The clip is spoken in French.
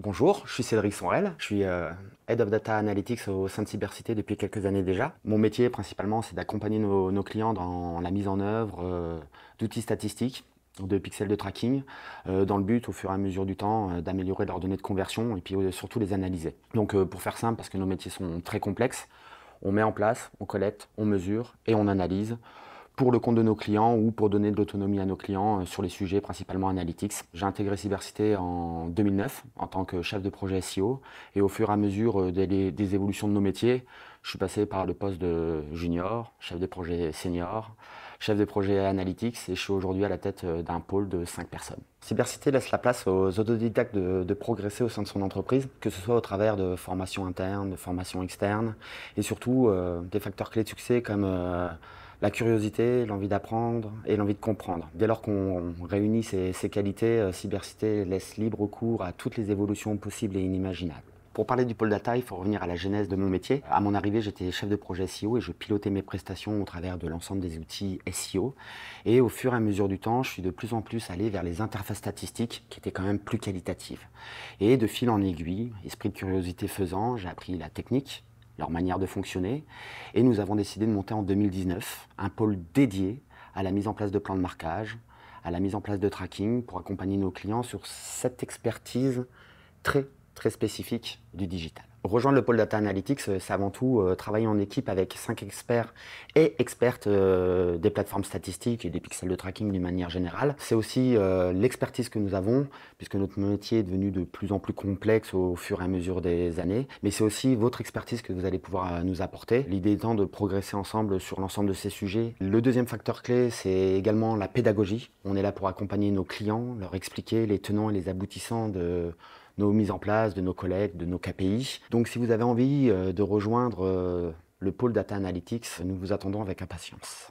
Bonjour, je suis Cédric Sonrel, je suis Head of Data Analytics au sein de Cybercité depuis quelques années déjà. Mon métier principalement c'est d'accompagner nos clients dans la mise en œuvre d'outils statistiques, de pixels de tracking, dans le but au fur et à mesure du temps d'améliorer leurs données de conversion et puis surtout les analyser. Donc pour faire simple, parce que nos métiers sont très complexes, on met en place, on collecte, on mesure et on analyse pour le compte de nos clients ou pour donner de l'autonomie à nos clients sur les sujets principalement analytics. J'ai intégré Cybercité en 2009 en tant que chef de projet SEO et au fur et à mesure des évolutions de nos métiers, je suis passé par le poste de junior, chef de projet senior, chef de projet analytics et je suis aujourd'hui à la tête d'un pôle de 5 personnes. Cybercité laisse la place aux autodidactes de progresser au sein de son entreprise, que ce soit au travers de formations internes, de formations externes et surtout des facteurs clés de succès comme la curiosité, l'envie d'apprendre et l'envie de comprendre. Dès lors qu'on réunit ces qualités, Cybercité laisse libre cours à toutes les évolutions possibles et inimaginables. Pour parler du pôle data, il faut revenir à la genèse de mon métier. À mon arrivée, j'étais chef de projet SEO et je pilotais mes prestations au travers de l'ensemble des outils SEO. Et au fur et à mesure du temps, je suis de plus en plus allé vers les interfaces statistiques qui étaient quand même plus qualitatives. Et de fil en aiguille, esprit de curiosité faisant, j'ai appris la technique, leur manière de fonctionner. Et nous avons décidé de monter en 2019 un pôle dédié à la mise en place de plans de marquage, à la mise en place de tracking pour accompagner nos clients sur cette expertise très spécifique du digital. Rejoindre le pôle Data Analytics, c'est avant tout travailler en équipe avec 5 experts et expertes des plateformes statistiques et des pixels de tracking d'une manière générale. C'est aussi l'expertise que nous avons, puisque notre métier est devenu de plus en plus complexe au fur et à mesure des années. Mais c'est aussi votre expertise que vous allez pouvoir nous apporter. L'idée étant de progresser ensemble sur l'ensemble de ces sujets. Le deuxième facteur clé, c'est également la pédagogie. On est là pour accompagner nos clients, leur expliquer les tenants et les aboutissants de nos mises en place, de nos collègues, de nos KPI. Donc si vous avez envie de rejoindre le pôle Data Analytics, nous vous attendons avec impatience.